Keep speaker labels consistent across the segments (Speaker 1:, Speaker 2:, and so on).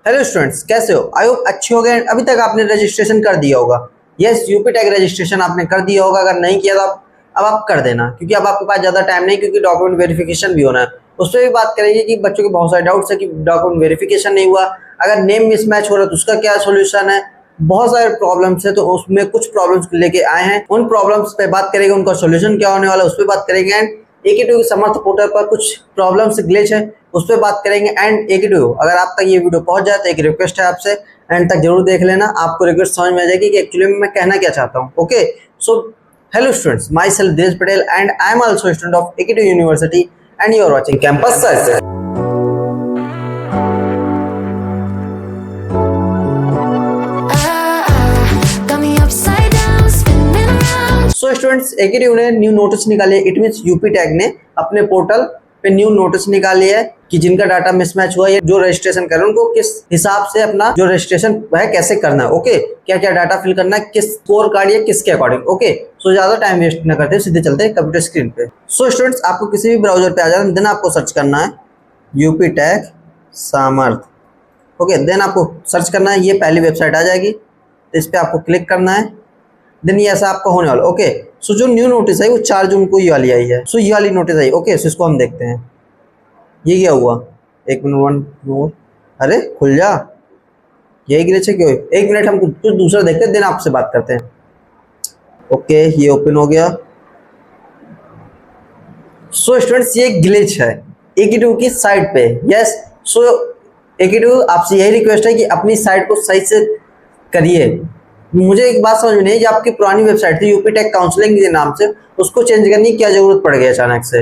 Speaker 1: Hello students, कैसे हो? I hope अच्छे हो गए। अभी तक आपने रजिस्ट्रेशन कर दिया होगा। यस, यूपी टैग रजिस्ट्रेशन आपने कर दिया होगा। अगर नहीं किया तो अब आप कर देना, क्योंकि अब आपके पास ज़्यादा टाइम नहीं, क्योंकि डॉक्यूमेंट वेरिफिकेशन भी होना है। उस पर भी बात करेंगे कि बच्चों के बहुत सारे डाउट्स है कि डॉक्यूमेंट वेरिफिकेशन नहीं हुआ, अगर नेम मिसमैच हो रहा है तो उसका क्या सोल्यूशन है। बहुत सारे प्रॉब्लम्स है, तो उसमें कुछ प्रॉब्लम्स लेके आए हैं। उन प्रॉब्लम्स पे बात करेंगे, उनका सोल्यूशन क्या होने वाला है उस पर बात करेंगे। एंड AKTU समर्थ पोर्टल पर कुछ प्रॉब्लम्स ग्लिच है, उस पर बात करेंगे। एंड AKTU अगर आप तक ये वीडियो पहुंच जाए तो एक रिक्वेस्ट है आपसे, एंड तक जरूर देख लेना, आपको रिक्वेस्ट समझ में आ जाएगी कि एक्चुअली में मैं कहना क्या चाहता हूँ। Okay, so hello students, myself Desh Patel and I am also student of AKTU university and you are watching campus search. So students, AKTU ने न्यू नोटिस निकाली है। इट मींस यूपी टैग ने अपने पोर्टल पे न्यू नोटिस निकाली है कि जिनका डाटा मिसमैच हुआ है, जो रजिस्ट्रेशन कर रहे हैं उनको किस हिसाब से अपना जो रजिस्ट्रेशन है कैसे करना है। ओके, क्या क्या डाटा फिल करना है, किस स्कोर कार्ड या किसके अकॉर्डिंग। ओके, सो ज्यादा टाइम वेस्ट न करते सीधे चलते हैं कंप्यूटर स्क्रीन पे। सो स्टूडेंट्स, आपको किसी भी ब्राउजर पे आ जाना, देन आपको सर्च करना है यूपी टैग सामर्थ। ओके, देन आपको सर्च करना है, ये पहली वेबसाइट आ जाएगी, तो इस पर आपको क्लिक करना है। देन ये ऐसा आपका होने वाला। ओके, सो जो न्यू नोटिस है वो 4 जून को ये वाली आई है। सो ये वाली नोटिस आई। ओके, सो इसको हम देखते हैं ये क्या हुआ। एक मिनट, वन मोर, अरे खुल जा, यही ग्लिच है क्यों? एक मिनट, हम कुछ दूसरा देखते हैं, देन आपसे बात करते हैं। ओके, ये ओपन हो गया। सो स्टूडेंट्स, ये ग्लिच है AKTU की साइट पे। यस, सो AKTU आपसे यही रिक्वेस्ट है कि अपनी साइट को सही से करिए। मुझे एक बात समझ में नहीं, जो आपकी पुरानी वेबसाइट थी यूपी टेक काउंसलिंग के नाम से, उसको चेंज करने की क्या जरूरत पड़ गई अचानक से।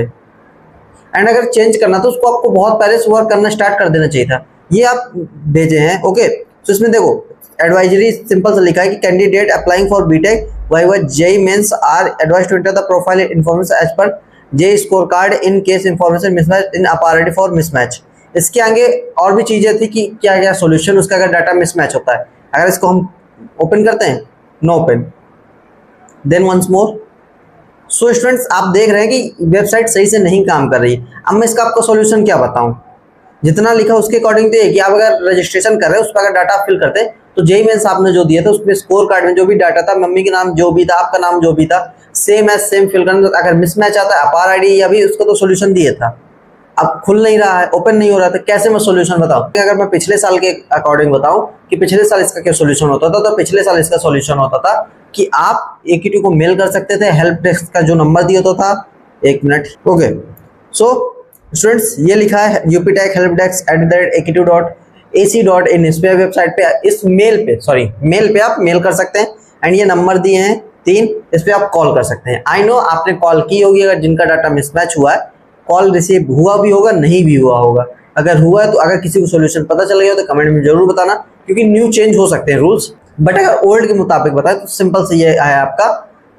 Speaker 1: एंड अगर चेंज करना तो उसको आपको बहुत पहले से वर्क करना स्टार्ट कर देना चाहिए था। ये आप भेजे हैं। ओके, तो इसमें देखो एडवाइजरी सिंपल से लिखा है कि candidate applying for BTech viva JEE Mains are advised to enter the profile information as per JEE score card in case information mismatch in opportunity for mismatch. इसके आगे और भी चीजें थी कि क्या क्या सोल्यूशन उसका अगर डाटा मिसमैच होता है। अगर इसको हम ओपन करते हैं, no open, then once more. So students, आप देख रहे हैं कि वेबसाइट सही से नहीं काम कर रही। अब मैं इसका आपको सॉल्यूशन क्या बताऊं। जितना लिखा उसके अकॉर्डिंग तो कि आप अगर रजिस्ट्रेशन कर रहे हैं उस पर अगर डाटा फिल करते हैं तो जेईई मेंस आपने जो दिया था उसमें स्कोर कार्ड में जो भी डाटा था, मम्मी के नाम जो भी था, आपका नाम जो भी था, सेम एज सेम फिल करना। अगर मिसमैच आता है अपार आईडी या भी, उसका तो सोल्यूशन दिया था। अब खुल नहीं रहा है, ओपन नहीं हो रहा था, कैसे मैं सोल्यूशन बताऊं। अगर मैं पिछले साल के अकॉर्डिंग बताऊं कि पिछले साल इसका क्या सोल्यूशन होता था, तो पिछले साल इसका सोल्यूशन होता था कि आप AKTU को मेल कर सकते थे। हेल्प डेस्क का जो नंबर दिया होता था, एक मिनट। ओके, सो स्टूडेंट्स, ये लिखा है UP tag help desk @AKTU.ac.in। इस पे वेबसाइट पे, इस मेल पे आप मेल कर सकते हैं। एंड ये नंबर दिए हैं 3, इस पे आप कॉल कर सकते हैं। आई नो आपने कॉल की होगी, अगर जिनका डाटा मिसमैच हुआ है, कॉल रिसीव हुआ भी होगा, नहीं भी हुआ होगा। अगर हुआ है तो अगर किसी को सोल्यूशन पता चल गया तो कमेंट में जरूर बताना, क्योंकि न्यू चेंज हो सकते हैं रूल्स। बट अगर ओल्ड के मुताबिक बताए तो सिंपल से ये है आपका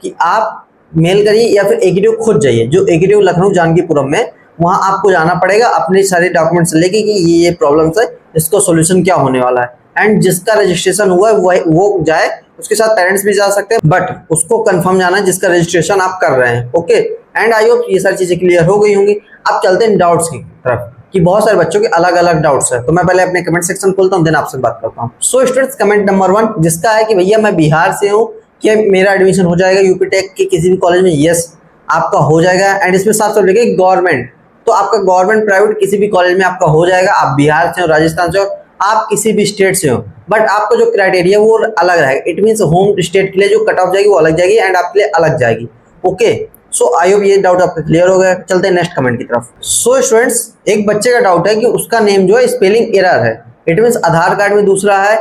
Speaker 1: कि आप मेल करिए या फिर AKTU खुद जाइए। जो AKTU लखनऊ जानकीपुरम में, वहाँ आपको जाना पड़ेगा अपने सारे डॉक्यूमेंट्स लेके कि ये प्रॉब्लम्स है, इसको सोल्यूशन क्या होने वाला है। एंड जिसका रजिस्ट्रेशन हुआ है वो जाए, उसके साथ पेरेंट्स भी जा सकते हैं, बट उसको कंफर्म जाना है जिसका रजिस्ट्रेशन आप कर रहे हैं। ओके, एंड आई होप ये सारी चीजें क्लियर हो गई होंगी। अब चलते हैं डाउट्स की तरफ कि बहुत सारे बच्चों के अलग अलग डाउट्स है। तो मैं पहले अपने कमेंट सेक्शन खोलता हूँ, देन आपसे बात करता हूँ। सो स्टूडेंट्स, कमेंट नंबर 1 जिसका है कि भैया मैं बिहार से हूँ, क्या मेरा एडमिशन हो जाएगा यूपी टेक के किसी भी कॉलेज में? यस, आपका हो जाएगा। एंड इसमें साफ साफ लिखे गवर्नमेंट, तो आपका गवर्नमेंट प्राइवेट किसी भी कॉलेज में आपका हो जाएगा। आप बिहार से हो, राजस्थान से हो, आप किसी भी स्टेट से हो, बट आपका जो क्राइटेरिया वो अलग रहेगा। इट मीन्स होम स्टेट के लिए जो कट ऑफ जाएगी वो अलग जाएगी, एंड आपके लिए अलग जाएगी। ओके, सो आई होप ये डाउट आपका क्लियर हो गया। चलते हैं नेक्स्ट कमेंट की तरफ। सो स्टूडेंट्स, एक बच्चे का डाउट है कि उसका नेम जो है स्पेलिंग एरर है। इट मीन्स आधार कार्ड में दूसरा है,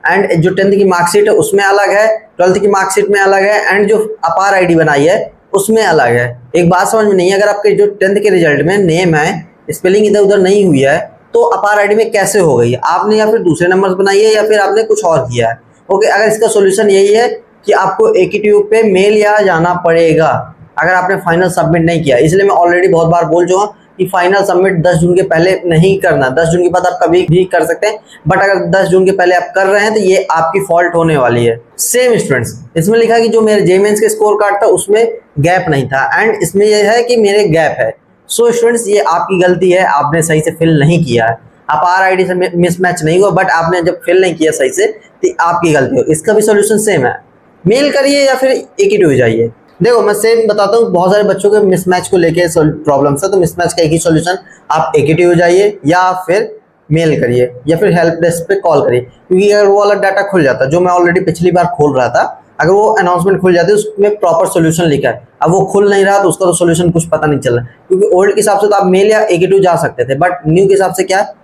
Speaker 1: एंड जो 10th की मार्कशीट है उसमें अलग है, 12th की मार्कशीट में अलग है, एंड जो अपार आईडी बनाई है उसमें अलग है। एक बात समझ में नहीं है, अगर आपके जो 10th के रिजल्ट में नेम है, स्पेलिंग इधर उधर नहीं हुई है, तो अपार आईडी में कैसे हो गई? आपने या फिर दूसरे नंबर बनाई है या फिर आपने कुछ और किया है। ओके, अगर इसका सोल्यूशन यही है कि आपको AKTU पे मेल या जाना पड़ेगा अगर आपने फाइनल सबमिट नहीं किया। इसलिए मैं ऑलरेडी बहुत बार बोल चुका कि फाइनल सबमिट 10 जून के पहले नहीं करना। 10 जून के बाद आप कभी भी कर सकते हैं, बट अगर 10 जून के पहले आप कर रहे हैं तो ये आपकी फॉल्ट होने वाली है। सेम स्टूडेंट्स, इसमें लिखा कि जो मेरे जेईई मेंस के स्कोर कार्ड था उसमें गैप नहीं था, एंड इसमें यह है कि मेरे गैप है। सो स्टूडेंट्स, ये आपकी गलती है, आपने सही से फिल नहीं किया है। आप RID से मिसमैच नहीं हुआ, बट आपने जब फिल नहीं किया सही से तो आपकी गलती हो। इसका भी सोल्यूशन सेम है, मेल करिए या फिर EQ जाइए। देखो मैं सेम बताता हूँ, बहुत सारे बच्चों के मिसमैच को लेके प्रॉब्लम है, तो मिसमैच का एक ही सोल्यूशन, आप EQ जाइए या फिर मेल करिए या फिर हेल्प डेस्क पे कॉल करिए। क्योंकि अगर वो वाला डाटा खुल जाता, जो मैं ऑलरेडी पिछली बार खोल रहा था, अगर वो अनाउंसमेंट खुल जाती है उसमें प्रॉपर सोल्यूशन लिखा है, अब वो खुल नहीं रहा तो उसका तो सोल्यूशन कुछ पता नहीं चल रहा। क्योंकि ओल्ड के हिसाब से तो आप मेल या EQ जा सकते थे, बट न्यू के हिसाब से क्या है,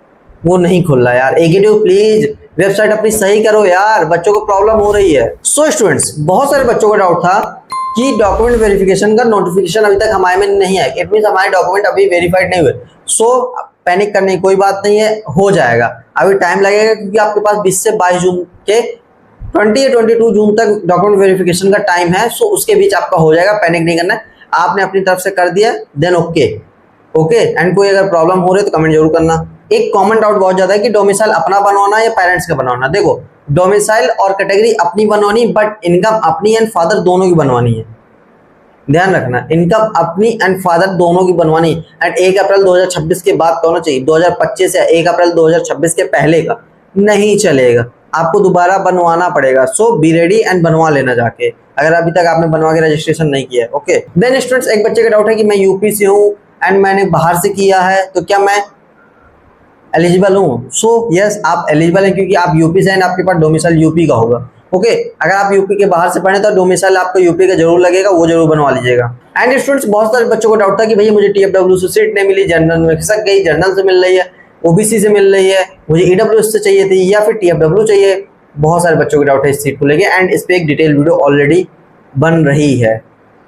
Speaker 1: वो नहीं खुल रहा यार। EQ प्लीज वेबसाइट अपनी सही करो यार, बच्चों को प्रॉब्लम हो रही है। सो स्टूडेंट्स, बहुत सारे बच्चों का डाउट था कि डॉक्यूमेंट वेरिफिकेशन का नोटिफिकेशन अभी तक हमारे में नहीं है, इट मीन हमारे डॉक्यूमेंट अभी वेरीफाइड नहीं हुए। सो पैनिक करने की कोई बात नहीं है, हो जाएगा, अभी टाइम लगेगा क्योंकि आपके पास 20 से 22 जून के 20 या 22 जून तक डॉक्यूमेंट वेरिफिकेशन का टाइम है। सो उसके बीच आपका हो जाएगा, पैनिक नहीं करना है। आपने अपनी तरफ से कर दिया देन ओके ओके। एंड कोई अगर प्रॉब्लम हो रही है तो कमेंट जरूर करना। एक कॉमन डाउट बहुत ज्यादा है कि डोमिसाइल अपना बनवाना या पेरेंट्स का बनवाना। देखो डोमिसाइल और कैटेगरी अपनी बनवानी, बट इनकम अपनी एंड फादर दोनों की बनवानी है, ध्यान रखना, इनकम अपनी एंड फादर दोनों की बनवानी। एंड 1 अप्रैल 2026 के बाद का होना चाहिए, 2025 या 1 अप्रैल 2026 के पहले का नहीं चलेगा, आपको दोबारा बनवाना पड़ेगा। सो बी रेडी एंड बनवा लेना जाके, अगर अभी तक आपने बनवा के रजिस्ट्रेशन नहीं किया है। ओके देन स्टूडेंट्स, एक बच्चे का डाउट है कि मैं यूपी से हूँ एंड मैंने बाहर से किया है, तो क्या मैं एलिजिबल हूँ? सो यस, आप एलिजिबल हैं क्योंकि आप यूपी से एंड आपके पास डोमिसाइल यूपी का होगा। ओके अगर आप यूपी के बाहर से पढ़े तो डोमिसाइल आपको यूपी का जरूर लगेगा, वो जरूर बनवा लीजिएगा। एंड स्टूडेंट्स, बहुत सारे बच्चों को डाउट था कि भैया मुझे TFW से सीट नहीं मिली, जनरल में खिसक गई, जनरल से मिल रही है, OBC से मिल रही है, मुझे EWS से चाहिए थी या फिर TFW चाहिए। बहुत सारे बच्चों के डाउट है इस सीट को लेके, एंड इस पर एक डिटेल वीडियो ऑलरेडी बन रही है,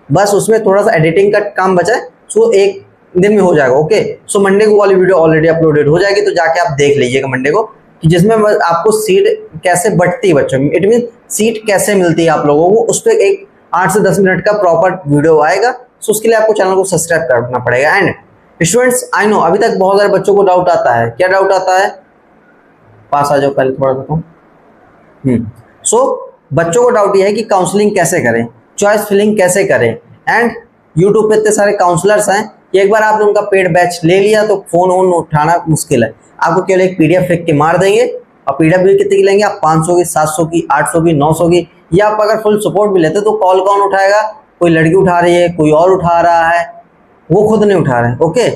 Speaker 1: बस उसमें थोड़ा सा एडिटिंग का काम बचा है। सो एक दिन में हो जाएगा। ओके सो मंडे को वाली वीडियो ऑलरेडी अपलोडेड हो जाएगी, तो जाके आप देख लीजिएगा मंडे को, कि जिसमें आपको सीट कैसे बढ़ती है बच्चों में, इट मीन सीट कैसे मिलती है आप लोगों को, उस पर एक 8 से 10 मिनट का प्रॉपर वीडियो आएगा। सो उसके लिए आपको चैनल को सब्सक्राइब करना पड़ेगा। एंड स्टूडेंट्स, आई नो अभी तक बहुत सारे बच्चों को डाउट आता है, क्या डाउट आता है, पास आ जाओ पहले थोड़ा सा। सो बच्चों को डाउट ये है कि काउंसलिंग कैसे करें, चॉइस फिलिंग कैसे करें। एंड यूट्यूब पे इतने सारे काउंसलर्स हैं कि एक बार आपने उनका पेड बैच ले लिया तो फोन वोन उठाना मुश्किल है। आपको केवल एक PDF लिख के मार देंगे, और PDF भी कितनी की लेंगे आप, 500 की, 700 की, 800 की, 900 की, या आप अगर फुल सपोर्ट भी लेते तो कॉल कौन उठाएगा, कोई लड़की उठा रही है, कोई और उठा रहा है, वो खुद नहीं उठा रहे हैं। ओके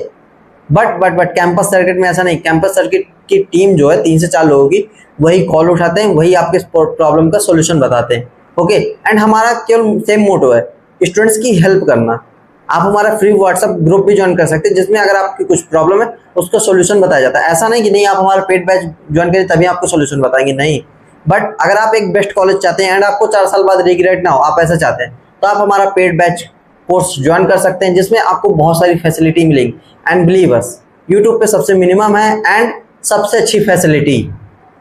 Speaker 1: बट कैंपस सर्किट में ऐसा नहीं, कैंपस सर्किट की टीम जो है 3 से 4 लोगों की, वही कॉल उठाते हैं, वही आपके प्रॉब्लम का सोल्यूशन बताते हैं। ओके एंड हमारा केवल सेम मोटो है, स्टूडेंट्स की हेल्प करना। आप हमारा फ्री व्हाट्सएप ग्रुप भी ज्वाइन कर सकते हैं, जिसमें अगर आपकी कुछ प्रॉब्लम है उसका सोल्यूशन बताया जाता है। ऐसा नहीं कि नहीं आप हमारा पेड बैच ज्वाइन करें तभी आपको सोल्यूशन बताएंगे, नहीं। बट अगर आप एक बेस्ट कॉलेज चाहते हैं एंड आपको 4 साल बाद रिग्रेट ना हो, आप ऐसा चाहते हैं, तो आप हमारा पेड बैच कोर्स ज्वाइन कर सकते हैं, जिसमें आपको बहुत सारी फैसिलिटी मिलेगी। एंड बिलीव अस, यूट्यूब पे सबसे मिनिमम है एंड सबसे अच्छी फैसिलिटी।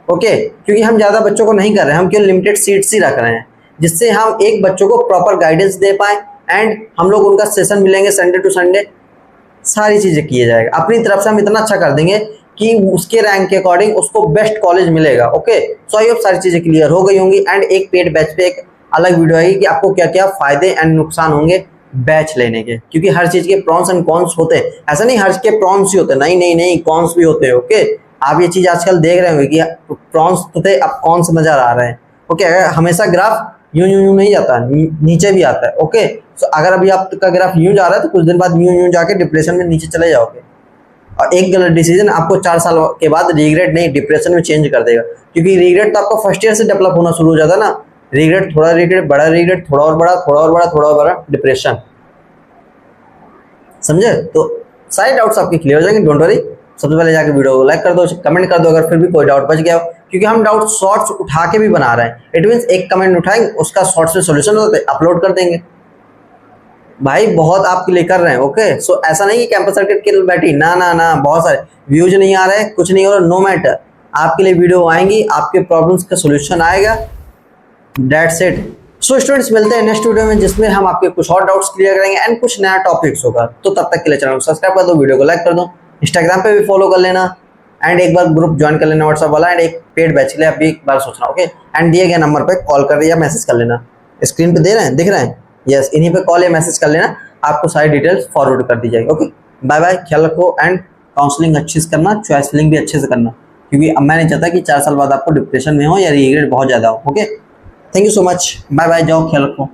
Speaker 1: ओके क्योंकि हम ज़्यादा बच्चों को नहीं कर रहे हैं, हम केवल लिमिटेड सीट्स ही रख रहे हैं, जिससे हम एक बच्चों को प्रॉपर गाइडेंस दे पाए। एंड हम लोग उनका सेशन मिलेंगे संडे टू संडे, सारी चीज़ें किए जाएगा। अपनी तरफ से हम इतना अच्छा कर देंगे कि उसके रैंक के अकॉर्डिंग उसको बेस्ट कॉलेज मिलेगा। ओके सो आई होप सारी चीज़ें क्लियर हो गई होंगी। एंड एक पेड बैच पे एक अलग वीडियो आएगी कि आपको क्या क्या फायदे एंड नुकसान होंगे बैच लेने के, क्योंकि हर चीज़ के प्रॉन्स एंड कॉन्स होते हैं। ऐसा नहीं हर के प्रॉन्स ही होते हैं, नहीं कॉन्स भी होते हैं। ओके आप ये चीज़ आजकल देख रहे होंगे कि प्रॉन्स तो थे, अब कॉन्स नजर आ रहे हैं। ओके अगर हमेशा ग्राफ यूं नहीं जाता, नीचे भी आता है। ओके सो अगर अभी आपका ग्राफ यूं जा रहा है तो कुछ दिन बाद यूं जाके डिप्रेशन में नीचे चले जाओगे, और एक गलत डिसीजन आपको 4 साल के बाद रिग्रेट नहीं डिप्रेशन में चेंज कर देगा। क्योंकि रिग्रेट तो आपको फर्स्ट ईयर से डेवलप होना शुरू हो जाता है ना, रिग्रेट, थोड़ा रिग्रेट, बड़ा रिग्रेट, थोड़ा और बड़ा, थोड़ा और बड़ा, थोड़ा और बड़ा, डिप्रेशन। समझे? तो सारे डाउट्स आपके क्लियर हो जाएंगे, डोंट वरी। सबसे पहले जाकर वीडियो को लाइक कर दो, कमेंट कर दो अगर फिर भी कोई डाउट बच गया हो, क्योंकि हम डाउट शॉर्ट्स उठा के भी बना रहे हैं। इट मीन्स एक कमेंट उठाएंगे, उसका शॉर्ट्स में सोल्यूशन अपलोड कर देंगे। भाई बहुत आपके लिए कर रहे हैं। ओके सो ऐसा नहीं कि कैंपस सर्किट के लिए बैठी, ना, बहुत सारे व्यूज नहीं आ रहे, कुछ नहीं हो रहा, नो मैटर, आपके लिए वीडियो आएंगी, आपके प्रॉब्लम्स का सोल्यूशन आएगा, दैट्स इट। सो स्टूडेंट्स मिलते हैं नेक्स्ट वीडियो में, जिसमें हम आपके कुछ और डाउट्स क्लियर करेंगे एंड कुछ नया टॉपिक्स होगा। तो तब तक के लिए चैनल को सब्सक्राइब कर दो, वीडियो को लाइक कर दो, इंस्टाग्राम पे भी फॉलो कर लेना, एंड एक बार ग्रुप ज्वाइन कर लेना व्हाट्सएप वाला, एंड एक पेड बैच के लिए अभी एक बार सोचना। ओके एंड दिए गए नंबर पे कॉल कर या मैसेज कर लेना, स्क्रीन पे दे रहे हैं, दिख रहे हैं, यस, इन्हीं पे कॉल या मैसेज कर लेना, आपको सारी डिटेल्स फॉरवर्ड कर दी जाएगी। ओके बाय बाय, ख्याल रखो एंड काउंसलिंग अच्छे से करना, चॉइस फिलिंग भी अच्छे से करना, क्योंकि अब मैं नहीं चाहता कि 4 साल बाद आपको डिप्रेशन में हो या रिग्रेट बहुत ज़्यादा हो। Okay, thank you so much, bye bye, जाओ ख्याल रखो।